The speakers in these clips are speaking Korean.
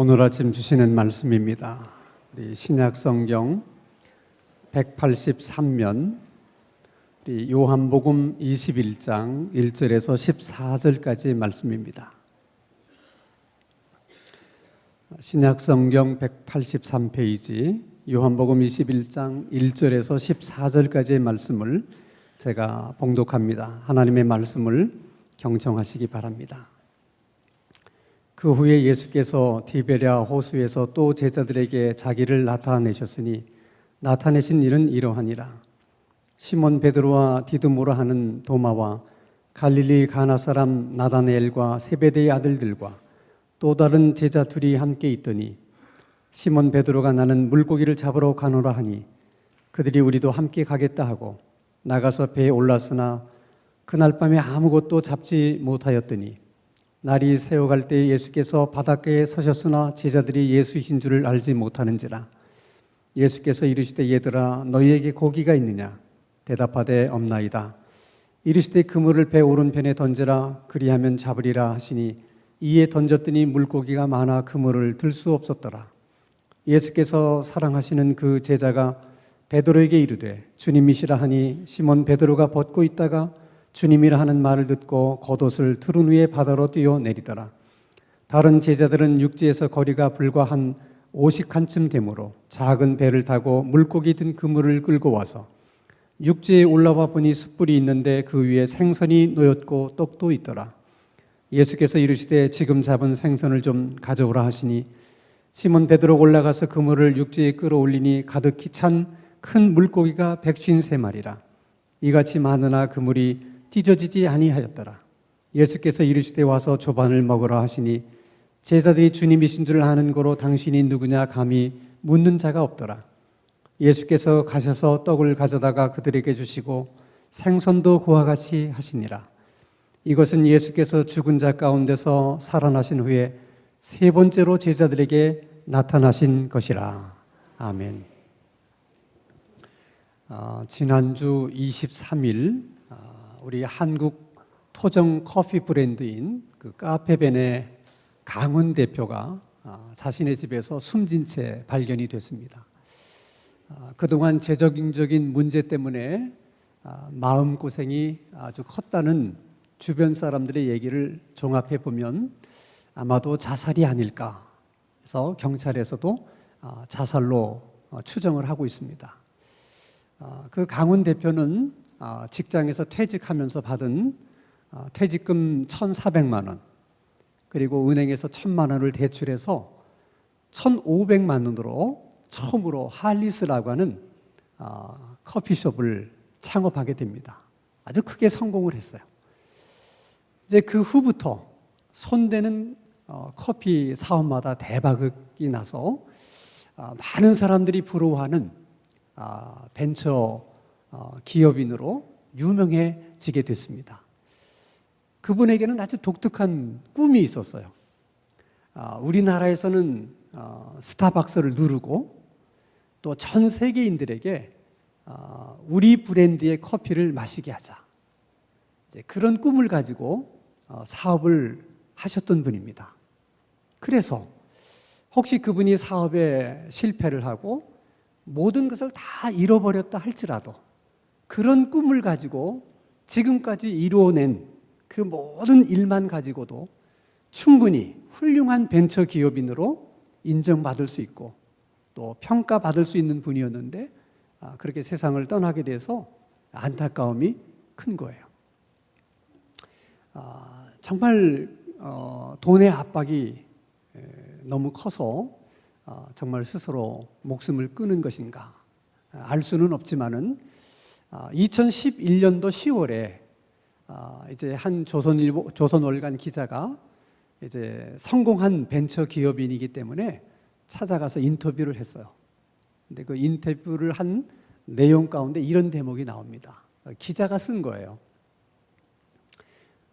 오늘 아침 주시는 말씀입니다. 우리 신약 성경 183면 우리 요한복음 21장 1절에서 14절까지 말씀입니다. 신약 성경 183페이지 요한복음 21장 1절에서 14절까지의 말씀을 제가 봉독합니다. 하나님의 말씀을 경청하시기 바랍니다. 그 후에 예수께서 디베랴 호수에서 또 제자들에게 자기를 나타내셨으니 나타내신 일은 이러하니라. 시몬 베드로와 디두모라 하는 도마와 갈릴리 가나 사람 나다나엘과 세베대의 아들들과 또 다른 제자 둘이 함께 있더니 시몬 베드로가 나는 물고기를 잡으러 가노라 하니 그들이 우리도 함께 가겠다 하고 나가서 배에 올랐으나 그날 밤에 아무것도 잡지 못하였더니 날이 새어갈 때 예수께서 바닷가에 서셨으나 제자들이 예수이신 줄을 알지 못하는지라. 예수께서 이르시되 얘들아 너희에게 고기가 있느냐? 대답하되 없나이다. 이르시되 그물을 배 오른편에 던지라 그리하면 잡으리라 하시니 이에 던졌더니 물고기가 많아 그물을 들 수 없었더라. 예수께서 사랑하시는 그 제자가 베드로에게 이르되 주님이시라 하니 시몬 베드로가 벗고 있다가 주님이라 하는 말을 듣고 겉옷을 두른 후에 바다로 뛰어내리더라. 다른 제자들은 육지에서 거리가 불과 한 50칸쯤 되므로 작은 배를 타고 물고기 든 그물을 끌고 와서 육지에 올라와 보니 숯불이 있는데 그 위에 생선이 놓였고 떡도 있더라. 예수께서 이르시되 지금 잡은 생선을 좀 가져오라 하시니 시몬 베드로가 올라가서 그물을 육지에 끌어올리니 가득히 찬 큰 물고기가 153마리라. 이같이 많으나 그물이 찢어지지 아니하였더라. 예수께서 이르시되 와서 조반을 먹으라 하시니 제자들이 주님이신 줄 아는 고로 당신이 누구냐 감히 묻는 자가 없더라. 예수께서 가셔서 떡을 가져다가 그들에게 주시고 생선도 그와 같이 하시니라. 이것은 예수께서 죽은 자 가운데서 살아나신 후에 세 번째로 제자들에게 나타나신 것이라. 아멘. 지난주 23일 우리 한국 토종 커피 브랜드인 그 카페벤의 강훈 대표가 자신의 집에서 숨진 채 발견이 됐습니다. 그동안 재정적인 문제 때문에 마음고생이 아주 컸다는 주변 사람들의 얘기를 종합해 보면 아마도 자살이 아닐까 해서 경찰에서도 자살로 추정을 하고 있습니다. 그 강훈 대표는 직장에서 퇴직하면서 받은 퇴직금 1,400만 원 그리고 은행에서 1,000만 원을 대출해서 1,500만 원으로 처음으로 할리스라고 하는 커피숍을 창업하게 됩니다. 아주 크게 성공을 했어요. 이제 그 후부터 손대는 커피 사업마다 대박이 나서 많은 사람들이 부러워하는 벤처 기업인으로 유명해지게 됐습니다. 그분에게는 아주 독특한 꿈이 있었어요. 우리나라에서는 스타벅스를 누르고 또 전 세계인들에게 우리 브랜드의 커피를 마시게 하자. 이제 그런 꿈을 가지고 사업을 하셨던 분입니다. 그래서 혹시 그분이 사업에 실패를 하고 모든 것을 다 잃어버렸다 할지라도 그런 꿈을 가지고 지금까지 이루어낸 그 모든 일만 가지고도 충분히 훌륭한 벤처 기업인으로 인정받을 수 있고 또 평가받을 수 있는 분이었는데 그렇게 세상을 떠나게 돼서 안타까움이 큰 거예요. 정말 돈의 압박이 너무 커서 정말 스스로 목숨을 끊은 것인가 알 수는 없지만은 2011년도 10월에 이제 한 조선월간 기자가 이제 성공한 벤처 기업인이기 때문에 찾아가서 인터뷰를 했어요. 근데 그 인터뷰를 한 내용 가운데 이런 대목이 나옵니다. 기자가 쓴 거예요.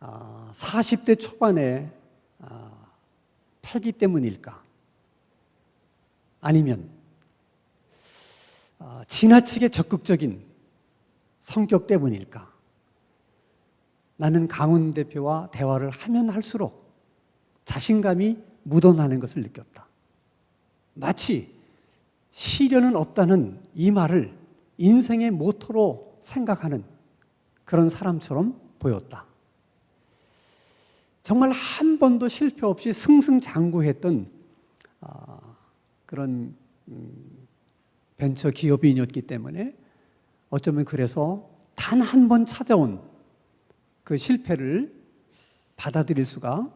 40대 초반에 패기 때문일까? 아니면 지나치게 적극적인 성격 때문일까? 나는 강훈 대표와 대화를 하면 할수록 자신감이 묻어나는 것을 느꼈다. 마치 시련은 없다는 이 말을 인생의 모토로 생각하는 그런 사람처럼 보였다. 정말 한 번도 실패 없이 승승장구했던 그런 벤처 기업인이었기 때문에 어쩌면 그래서 단 한 번 찾아온 그 실패를 받아들일 수가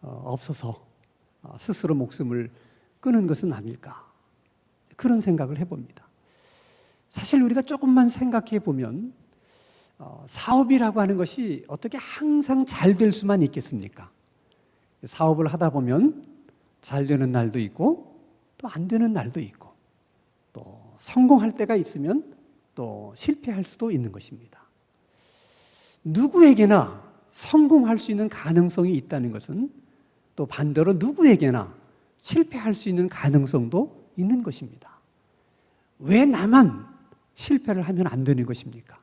없어서 스스로 목숨을 끊은 것은 아닐까, 그런 생각을 해봅니다. 사실 우리가 조금만 생각해 보면 사업이라고 하는 것이 어떻게 항상 잘 될 수만 있겠습니까? 사업을 하다 보면 잘 되는 날도 있고 또 안 되는 날도 있고 또 성공할 때가 있으면 또 실패할 수도 있는 것입니다. 누구에게나 성공할 수 있는 가능성이 있다는 것은 또 반대로 누구에게나 실패할 수 있는 가능성도 있는 것입니다. 왜 나만 실패를 하면 안 되는 것입니까?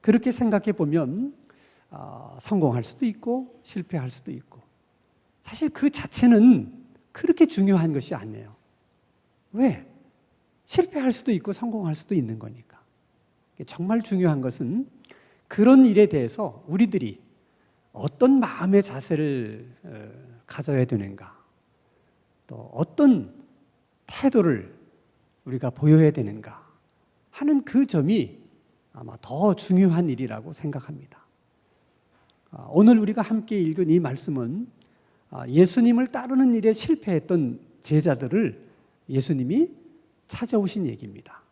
그렇게 생각해 보면 성공할 수도 있고 실패할 수도 있고, 사실 그 자체는 그렇게 중요한 것이 아니에요. 왜? 실패할 수도 있고 성공할 수도 있는 거니까. 정말 중요한 것은 그런 일에 대해서 우리들이 어떤 마음의 자세를 가져야 되는가, 또 어떤 태도를 우리가 보여야 되는가 하는 그 점이 아마 더 중요한 일이라고 생각합니다. 오늘 우리가 함께 읽은 이 말씀은 예수님을 따르는 일에 실패했던 제자들을 예수님이 찾아오신 얘기입니다.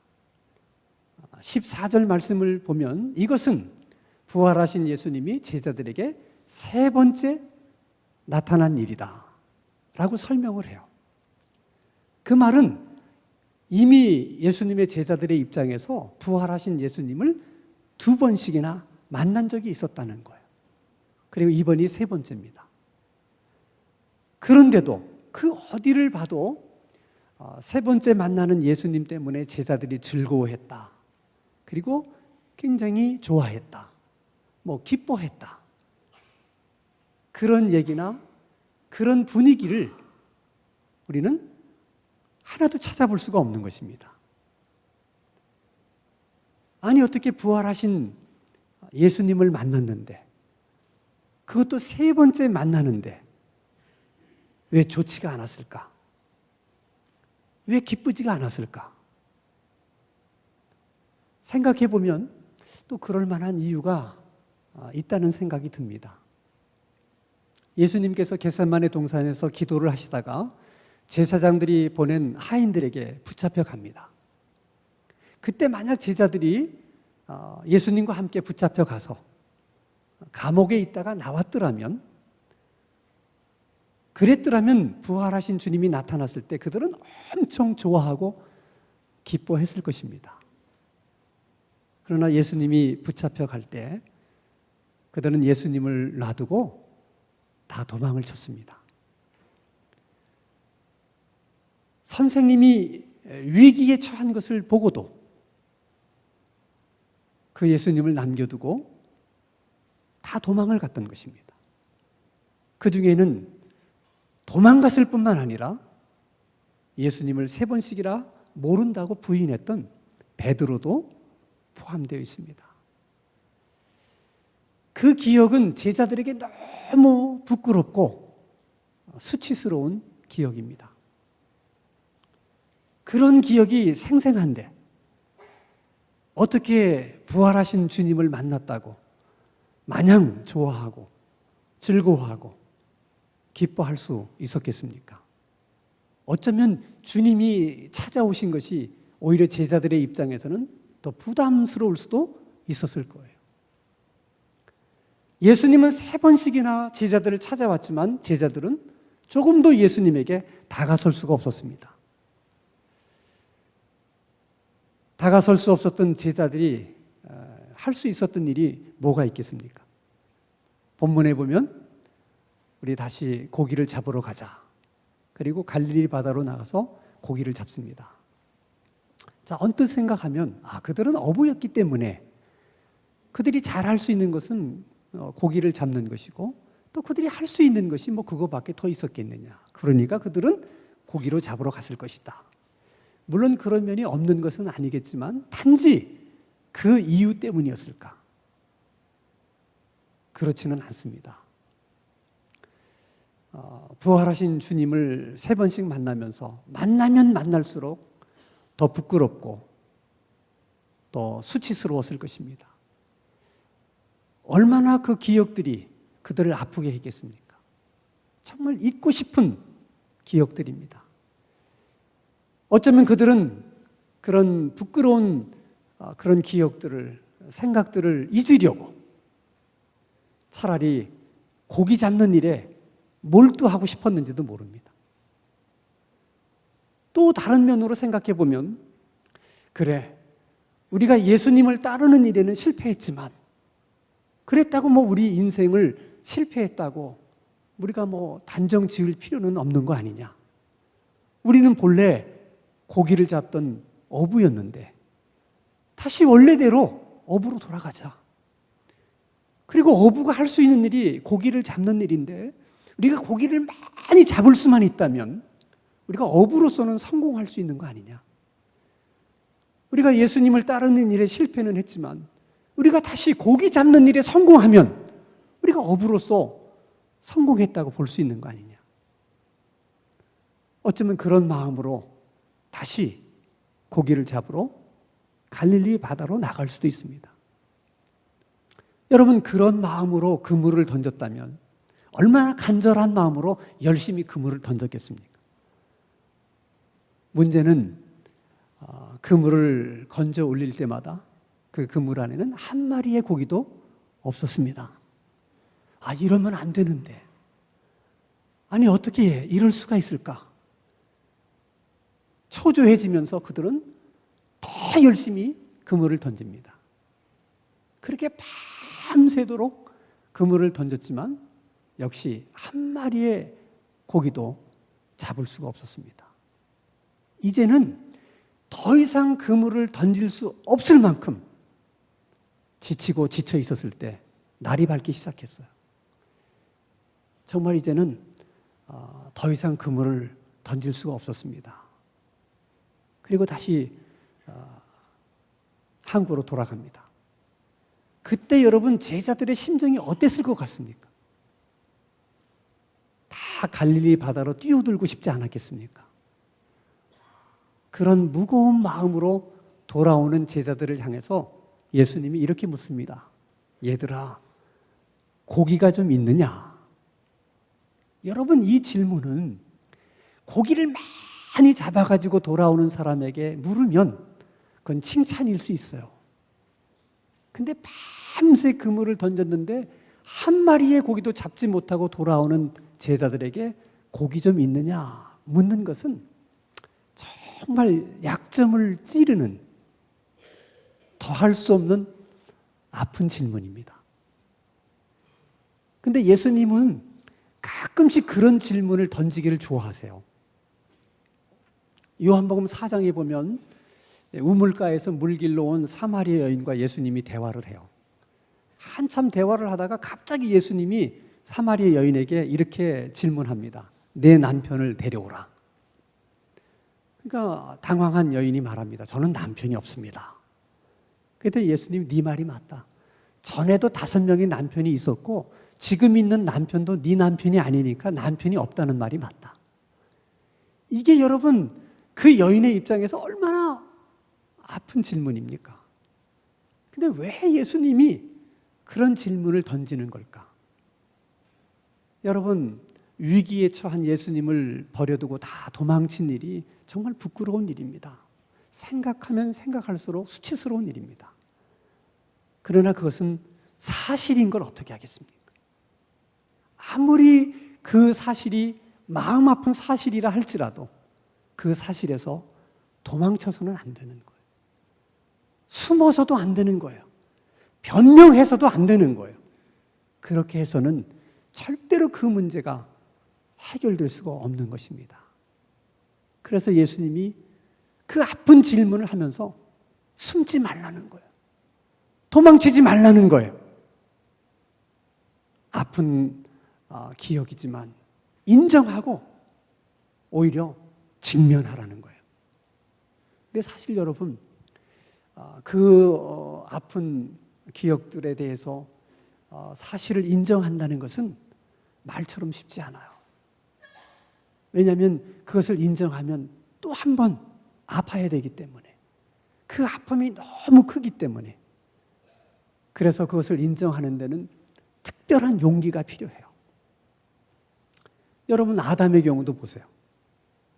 14절 말씀을 보면 이것은 부활하신 예수님이 제자들에게 세 번째 나타난 일이다 라고 설명을 해요. 그 말은 이미 예수님의 제자들의 입장에서 부활하신 예수님을 두 번씩이나 만난 적이 있었다는 거예요. 그리고 이번이 세 번째입니다. 그런데도 그 어디를 봐도 세 번째 만나는 예수님 때문에 제자들이 즐거워했다, 그리고 굉장히 좋아했다, 기뻐했다, 그런 얘기나 그런 분위기를 우리는 하나도 찾아볼 수가 없는 것입니다. 아니, 어떻게 부활하신 예수님을 만났는데, 그것도 세 번째 만나는데 왜 좋지가 않았을까? 왜 기쁘지가 않았을까? 생각해 보면 또 그럴 만한 이유가 있다는 생각이 듭니다. 예수님께서 겟세마네 동산에서 기도를 하시다가 제사장들이 보낸 하인들에게 붙잡혀 갑니다. 그때 만약 제자들이 예수님과 함께 붙잡혀 가서 감옥에 있다가 나왔더라면, 그랬더라면 부활하신 주님이 나타났을 때 그들은 엄청 좋아하고 기뻐했을 것입니다. 그러나 예수님이 붙잡혀 갈 때 그들은 예수님을 놔두고 다 도망을 쳤습니다. 선생님이 위기에 처한 것을 보고도 그 예수님을 남겨두고 다 도망을 갔던 것입니다. 그 중에는 도망갔을 뿐만 아니라 예수님을 세 번씩이나 모른다고 부인했던 베드로도 포함되어 있습니다. 그 기억은 제자들에게 너무 부끄럽고 수치스러운 기억입니다. 그런 기억이 생생한데 어떻게 부활하신 주님을 만났다고 마냥 좋아하고 즐거워하고 기뻐할 수 있었겠습니까? 어쩌면 주님이 찾아오신 것이 오히려 제자들의 입장에서는 더 부담스러울 수도 있었을 거예요. 예수님은 세 번씩이나 제자들을 찾아왔지만 제자들은 조금도 예수님에게 다가설 수가 없었습니다. 다가설 수 없었던 제자들이 할 수 있었던 일이 뭐가 있겠습니까? 본문에 보면 우리 다시 고기를 잡으러 가자. 그리고 갈릴리 바다로 나가서 고기를 잡습니다. 자, 언뜻 생각하면 그들은 어부였기 때문에 그들이 잘 할 수 있는 것은 고기를 잡는 것이고 또 그들이 할 수 있는 것이 뭐 그거밖에 더 있었겠느냐. 그러니까 그들은 고기로 잡으러 갔을 것이다. 물론 그런 면이 없는 것은 아니겠지만 단지 그 이유 때문이었을까? 그렇지는 않습니다. 부활하신 주님을 3번씩 만나면서 만나면 만날수록 더 부끄럽고 또 수치스러웠을 것입니다. 얼마나 그 기억들이 그들을 아프게 했겠습니까? 정말 잊고 싶은 기억들입니다. 어쩌면 그들은 그런 부끄러운 그런 기억들을, 생각들을 잊으려고 차라리 고기 잡는 일에 몰두하고 싶었는지도 모릅니다. 또 다른 면으로 생각해 보면, 그래, 우리가 예수님을 따르는 일에는 실패했지만, 그랬다고 뭐 우리 인생을 실패했다고 우리가 뭐 단정 지을 필요는 없는 거 아니냐. 우리는 본래 고기를 잡던 어부였는데 다시 원래대로 어부로 돌아가자. 그리고 어부가 할 수 있는 일이 고기를 잡는 일인데 우리가 고기를 많이 잡을 수만 있다면 우리가 어부로서는 성공할 수 있는 거 아니냐. 우리가 예수님을 따르는 일에 실패는 했지만 우리가 다시 고기 잡는 일에 성공하면 우리가 어부로서 성공했다고 볼 수 있는 거 아니냐. 어쩌면 그런 마음으로 다시 고기를 잡으러 갈릴리 바다로 나갈 수도 있습니다. 여러분, 그런 마음으로 그물을 던졌다면 얼마나 간절한 마음으로 열심히 그물을 던졌겠습니까? 문제는 그물을 건져 올릴 때마다 그 그물 안에는 한 마리의 고기도 없었습니다. 이러면 안 되는데. 아니, 어떻게 이럴 수가 있을까? 초조해지면서 그들은 더 열심히 그물을 던집니다. 그렇게 밤새도록 그물을 던졌지만 역시 한 마리의 고기도 잡을 수가 없었습니다. 이제는 더 이상 그물을 던질 수 없을 만큼 지치고 지쳐 있었을 때 날이 밝기 시작했어요. 정말 이제는 더 이상 그물을 던질 수가 없었습니다. 그리고 다시 항구로 돌아갑니다. 그때 여러분, 제자들의 심정이 어땠을 것 같습니까? 다 갈릴리 바다로 뛰어들고 싶지 않았겠습니까? 그런 무거운 마음으로 돌아오는 제자들을 향해서 예수님이 이렇게 묻습니다. 얘들아, 고기가 좀 있느냐? 여러분, 이 질문은 고기를 많이 잡아가지고 돌아오는 사람에게 물으면 그건 칭찬일 수 있어요. 근데 밤새 그물을 던졌는데 한 마리의 고기도 잡지 못하고 돌아오는 제자들에게 고기 좀 있느냐 묻는 것은 정말 약점을 찌르는, 더할 수 없는 아픈 질문입니다. 근데 예수님은 가끔씩 그런 질문을 던지기를 좋아하세요. 요한복음 4장에 보면 우물가에서 물 길러 온 사마리아 여인과 예수님이 대화를 해요. 한참 대화를 하다가 갑자기 예수님이 사마리아 여인에게 이렇게 질문합니다. 내 남편을 데려오라. 그러니까 당황한 여인이 말합니다. 저는 남편이 없습니다. 그때 예수님이 네 말이 맞다. 전에도 5명의 남편이 있었고 지금 있는 남편도 네 남편이 아니니까 남편이 없다는 말이 맞다. 이게 여러분, 그 여인의 입장에서 얼마나 아픈 질문입니까? 근데 왜 예수님이 그런 질문을 던지는 걸까? 여러분, 위기에 처한 예수님을 버려두고 다 도망친 일이 정말 부끄러운 일입니다. 생각하면 생각할수록 수치스러운 일입니다. 그러나 그것은 사실인 걸 어떻게 하겠습니까? 아무리 그 사실이 마음 아픈 사실이라 할지라도 그 사실에서 도망쳐서는 안 되는 거예요. 숨어서도 안 되는 거예요. 변명해서도 안 되는 거예요. 그렇게 해서는 절대로 그 문제가 해결될 수가 없는 것입니다. 그래서 예수님이 그 아픈 질문을 하면서 숨지 말라는 거예요. 도망치지 말라는 거예요. 아픈 기억이지만 인정하고 오히려 직면하라는 거예요. 근데 사실 여러분, 그 아픈 기억들에 대해서 사실을 인정한다는 것은 말처럼 쉽지 않아요. 왜냐하면 그것을 인정하면 또 한 번 아파야 되기 때문에, 그 아픔이 너무 크기 때문에, 그래서 그것을 인정하는 데는 특별한 용기가 필요해요. 여러분, 아담의 경우도 보세요.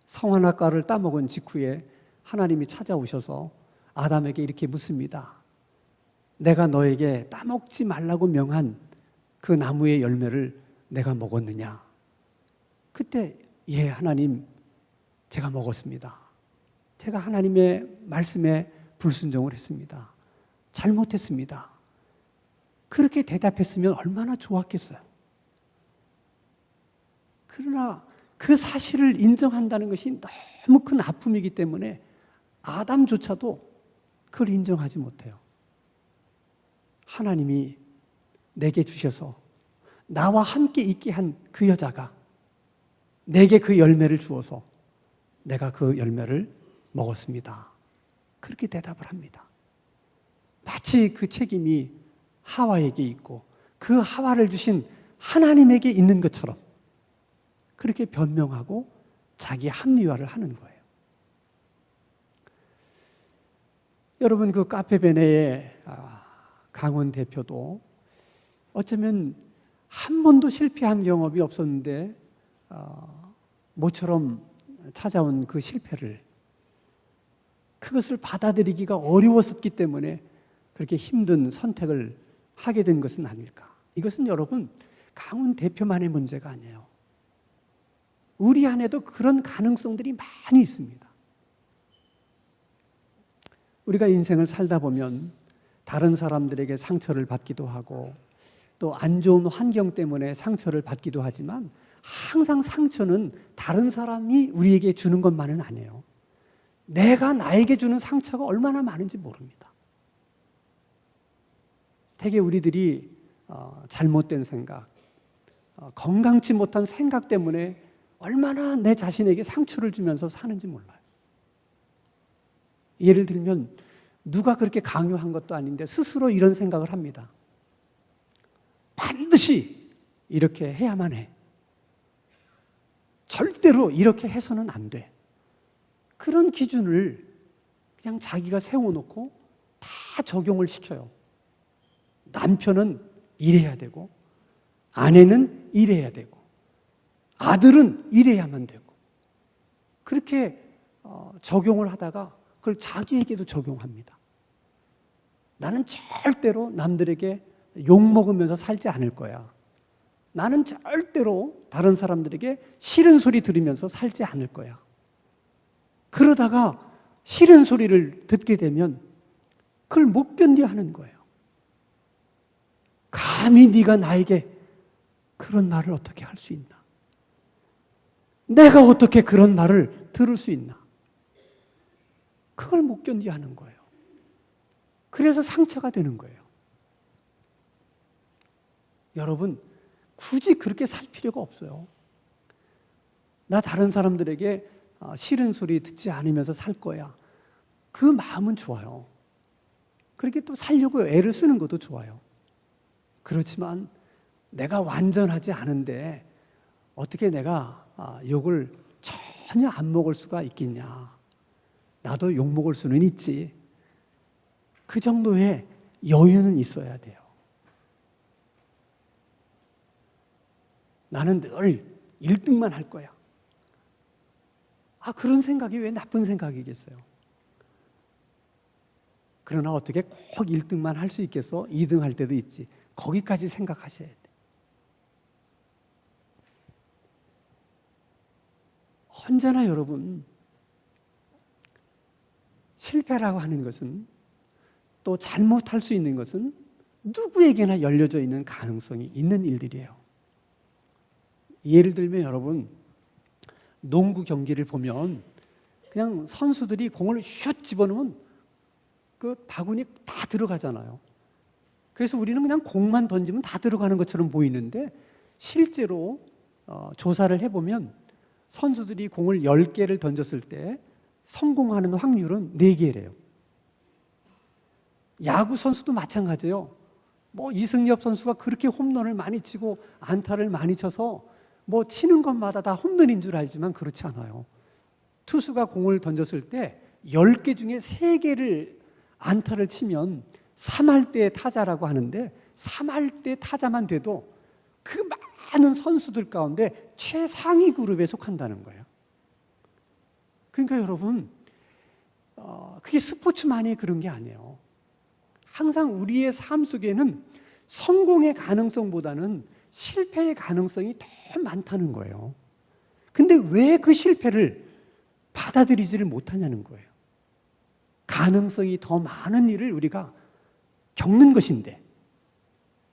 성하나과를 따먹은 직후에 하나님이 찾아오셔서 아담에게 이렇게 묻습니다. 내가 너에게 따먹지 말라고 명한 그 나무의 열매를 내가 먹었느냐? 그때 예, 하나님, 제가 먹었습니다. 제가 하나님의 말씀에 불순종을 했습니다. 잘못했습니다. 그렇게 대답했으면 얼마나 좋았겠어요. 그러나 그 사실을 인정한다는 것이 너무 큰 아픔이기 때문에 아담조차도 그걸 인정하지 못해요. 하나님이 내게 주셔서 나와 함께 있게 한 그 여자가 내게 그 열매를 주어서 내가 그 열매를 먹었습니다. 그렇게 대답을 합니다. 마치 그 책임이 하와에게 있고 그 하와를 주신 하나님에게 있는 것처럼 그렇게 변명하고 자기 합리화를 하는 거예요. 여러분, 그 카페베네의 강원 대표도 어쩌면 한 번도 실패한 경험이 없었는데 모처럼 찾아온 그 실패를, 그것을 받아들이기가 어려웠었기 때문에 그렇게 힘든 선택을 하게 된 것은 아닐까. 이것은 여러분, 강원 대표만의 문제가 아니에요. 우리 안에도 그런 가능성들이 많이 있습니다. 우리가 인생을 살다 보면 다른 사람들에게 상처를 받기도 하고 또 안 좋은 환경 때문에 상처를 받기도 하지만 항상 상처는 다른 사람이 우리에게 주는 것만은 아니에요. 내가 나에게 주는 상처가 얼마나 많은지 모릅니다. 되게 우리들이 잘못된 생각, 건강치 못한 생각 때문에 얼마나 내 자신에게 상처를 주면서 사는지 몰라요. 예를 들면 누가 그렇게 강요한 것도 아닌데 스스로 이런 생각을 합니다. 반드시 이렇게 해야만 해. 절대로 이렇게 해서는 안 돼. 그런 기준을 그냥 자기가 세워놓고 다 적용을 시켜요. 남편은 이래야 되고, 아내는 이래야 되고, 아들은 이래야만 되고, 그렇게 적용을 하다가 그걸 자기에게도 적용합니다. 나는 절대로 남들에게 욕먹으면서 살지 않을 거야. 나는 절대로 다른 사람들에게 싫은 소리 들으면서 살지 않을 거야. 그러다가 싫은 소리를 듣게 되면 그걸 못 견뎌 하는 거예요. 감히 네가 나에게 그런 말을 어떻게 할 수 있나? 내가 어떻게 그런 말을 들을 수 있나? 그걸 못 견뎌 하는 거예요. 그래서 상처가 되는 거예요. 여러분, 굳이 그렇게 살 필요가 없어요. 나 다른 사람들에게 싫은 소리 듣지 않으면서 살 거야. 그 마음은 좋아요. 그렇게 또 살려고 애를 쓰는 것도 좋아요. 그렇지만 내가 완전하지 않은데 어떻게 내가 욕을 전혀 안 먹을 수가 있겠냐. 나도 욕 먹을 수는 있지. 그 정도의 여유는 있어야 돼요. 나는 늘 1등만 할 거야. 그런 생각이 왜 나쁜 생각이겠어요? 그러나 어떻게 꼭 1등만 할 수 있겠어? 2등 할 때도 있지. 거기까지 생각하셔야 돼. 언제나 여러분, 실패라고 하는 것은, 또 잘못할 수 있는 것은 누구에게나 열려져 있는 가능성이 있는 일들이에요. 예를 들면 여러분, 농구 경기를 보면 그냥 선수들이 공을 슛 집어넣으면 그 바구니에 다 들어가잖아요. 그래서 우리는 그냥 공만 던지면 다 들어가는 것처럼 보이는데 실제로 조사를 해보면 선수들이 공을 10개를 던졌을 때 성공하는 확률은 4개래요. 야구 선수도 마찬가지예요. 이승엽 선수가 그렇게 홈런을 많이 치고 안타를 많이 쳐서 치는 것마다 다 홈런인 줄 알지만 그렇지 않아요. 투수가 공을 던졌을 때 10개 중에 3개를 안타를 치면 3할 때 타자라고 하는데 3할 때 타자만 돼도 그 많은 선수들 가운데 최상위 그룹에 속한다는 거예요. 그러니까 여러분, 그게 스포츠만이 그런 게 아니에요. 항상 우리의 삶 속에는 성공의 가능성보다는 실패의 가능성이 더 많다는 거예요. 근데 왜 그 실패를 받아들이지를 못하냐는 거예요. 가능성이 더 많은 일을 우리가 겪는 것인데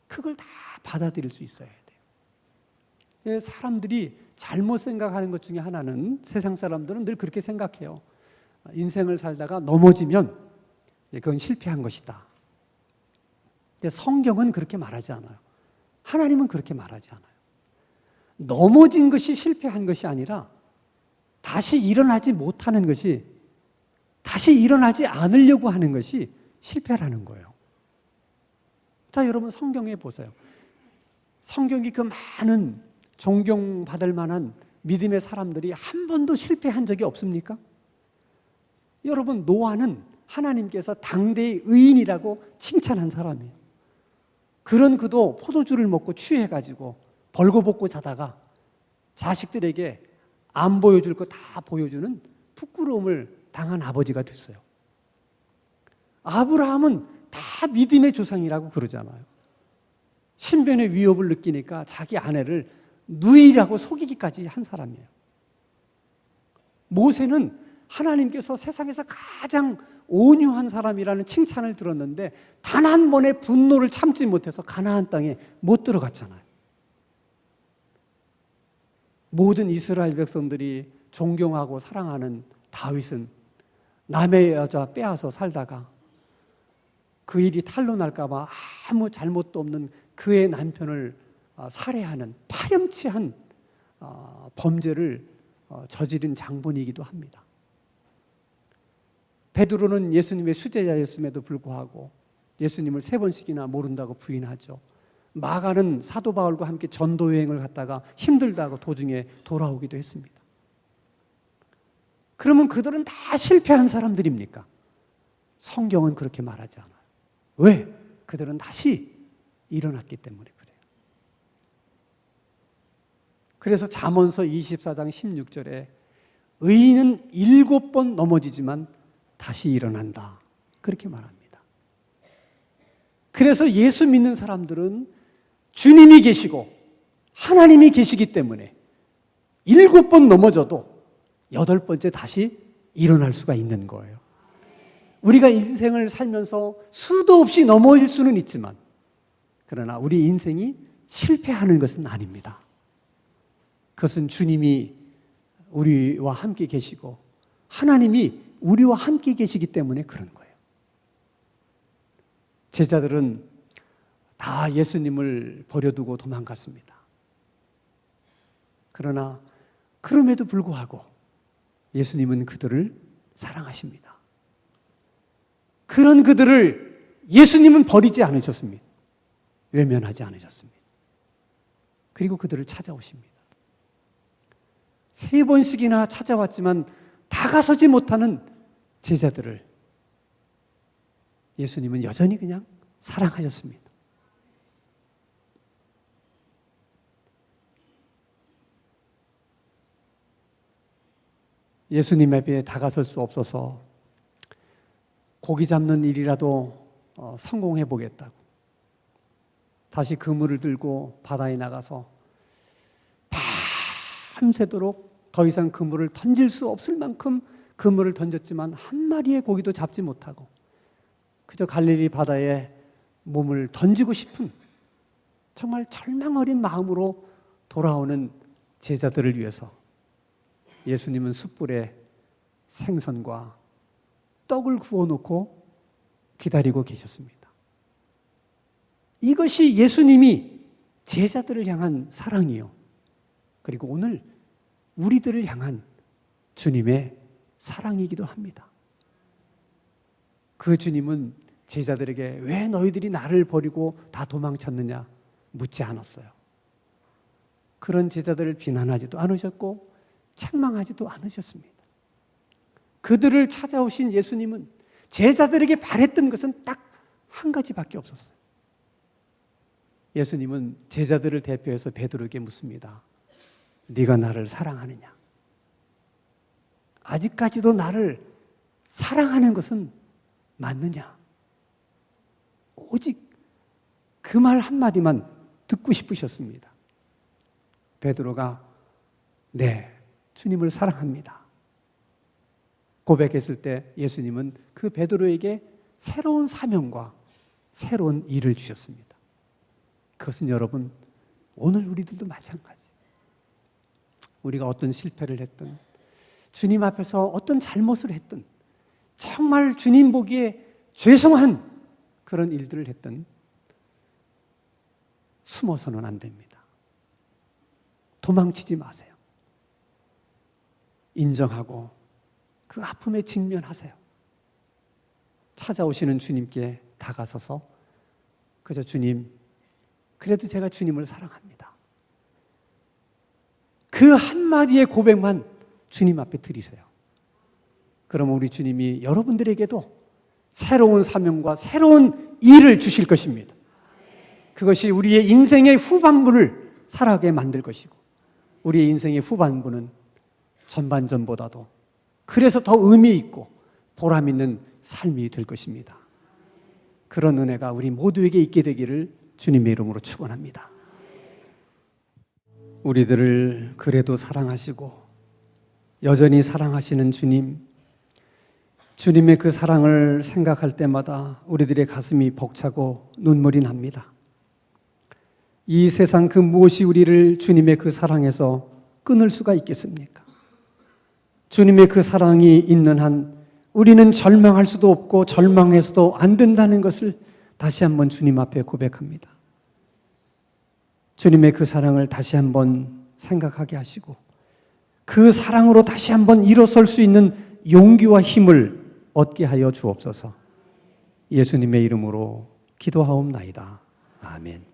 그걸 다 받아들일 수 있어야 돼요. 사람들이 잘못 생각하는 것 중에 하나는, 세상 사람들은 늘 그렇게 생각해요. 인생을 살다가 넘어지면 그건 실패한 것이다. 근데 성경은 그렇게 말하지 않아요. 하나님은 그렇게 말하지 않아요. 넘어진 것이 실패한 것이 아니라 다시 일어나지 못하는 것이, 다시 일어나지 않으려고 하는 것이 실패라는 거예요. 자, 여러분 성경에 보세요. 성경이 그 많은 존경받을 만한 믿음의 사람들이 한 번도 실패한 적이 없습니까? 여러분, 노아는 하나님께서 당대의 의인이라고 칭찬한 사람이에요. 그런 그도 포도주를 먹고 취해가지고 벌거벗고 자다가 자식들에게 안 보여줄 거 다 보여주는 부끄러움을 당한 아버지가 됐어요. 아브라함은 다 믿음의 조상이라고 그러잖아요. 신변의 위협을 느끼니까 자기 아내를 누이라고 속이기까지 한 사람이에요. 모세는 하나님께서 세상에서 가장 온유한 사람이라는 칭찬을 들었는데 단 한 번의 분노를 참지 못해서 가나안 땅에 못 들어갔잖아요. 모든 이스라엘 백성들이 존경하고 사랑하는 다윗은 남의 여자 빼앗아 살다가 그 일이 탄로 날까 봐 아무 잘못도 없는 그의 남편을 살해하는 파렴치한 범죄를 저지른 장본이기도 합니다. 베드로는 예수님의 수제자였음에도 불구하고 예수님을 3번씩이나 모른다고 부인하죠. 마가는 사도 바울과 함께 전도 여행을 갔다가 힘들다고 도중에 돌아오기도 했습니다. 그러면 그들은 다 실패한 사람들입니까? 성경은 그렇게 말하지 않아요. 왜? 그들은 다시 일어났기 때문에 그래요. 그래서 잠언서 24장 16절에 의인은 7번 넘어지지만 다시 일어난다, 그렇게 말합니다. 그래서 예수 믿는 사람들은 주님이 계시고 하나님이 계시기 때문에 7번 넘어져도 8번째 다시 일어날 수가 있는 거예요. 우리가 인생을 살면서 수도 없이 넘어질 수는 있지만 그러나 우리 인생이 실패하는 것은 아닙니다. 그것은 주님이 우리와 함께 계시고 하나님이 우리와 함께 계시기 때문에 그런 거예요. 제자들은 다 예수님을 버려두고 도망갔습니다. 그러나 그럼에도 불구하고 예수님은 그들을 사랑하십니다. 그런 그들을 예수님은 버리지 않으셨습니다. 외면하지 않으셨습니다. 그리고 그들을 찾아오십니다. 3번씩이나 찾아왔지만 다가서지 못하는 제자들을 예수님은 여전히 그냥 사랑하셨습니다. 예수님 앞에 다가설 수 없어서 고기 잡는 일이라도 성공해 보겠다고 다시 그물을 들고 바다에 나가서 밤새도록 더 이상 그물을 던질 수 없을 만큼 그물을 던졌지만 한 마리의 고기도 잡지 못하고 그저 갈릴리 바다에 몸을 던지고 싶은 정말 절망 어린 마음으로 돌아오는 제자들을 위해서 예수님은 숯불에 생선과 떡을 구워놓고 기다리고 계셨습니다. 이것이 예수님이 제자들을 향한 사랑이요. 그리고 오늘 우리들을 향한 주님의 사랑이기도 합니다. 그 주님은 제자들에게 왜 너희들이 나를 버리고 다 도망쳤느냐 묻지 않았어요. 그런 제자들을 비난하지도 않으셨고 책망하지도 않으셨습니다. 그들을 찾아오신 예수님은 제자들에게 바랬던 것은 딱 한 가지밖에 없었어요. 예수님은 제자들을 대표해서 베드로에게 묻습니다. 네가 나를 사랑하느냐? 아직까지도 나를 사랑하는 것은 맞느냐? 오직 그 말 한마디만 듣고 싶으셨습니다. 베드로가 네, 주님을 사랑합니다. 고백했을 때 예수님은 그 베드로에게 새로운 사명과 새로운 일을 주셨습니다. 그것은 여러분, 오늘 우리들도 마찬가지. 우리가 어떤 실패를 했든 주님 앞에서 어떤 잘못을 했든 정말 주님 보기에 죄송한 그런 일들을 했든 숨어서는 안 됩니다. 도망치지 마세요. 인정하고 그 아픔에 직면하세요. 찾아오시는 주님께 다가서서 그저 주님, 그래도 제가 주님을 사랑합니다. 그 한마디의 고백만 주님 앞에 드리세요. 그러면 우리 주님이 여러분들에게도 새로운 사명과 새로운 일을 주실 것입니다. 그것이 우리의 인생의 후반부를 살아가게 만들 것이고 우리의 인생의 후반부는 전반전보다도 그래서 더 의미 있고 보람 있는 삶이 될 것입니다. 그런 은혜가 우리 모두에게 있게 되기를 주님의 이름으로 축원합니다. 우리들을 그래도 사랑하시고 여전히 사랑하시는 주님, 주님의 그 사랑을 생각할 때마다 우리들의 가슴이 벅차고 눈물이 납니다. 이 세상 그 무엇이 우리를 주님의 그 사랑에서 끊을 수가 있겠습니까? 주님의 그 사랑이 있는 한 우리는 절망할 수도 없고 절망해서도 안 된다는 것을 다시 한번 주님 앞에 고백합니다. 주님의 그 사랑을 다시 한번 생각하게 하시고 그 사랑으로 다시 한번 일어설 수 있는 용기와 힘을 얻게 하여 주옵소서. 예수님의 이름으로 기도하옵나이다. 아멘.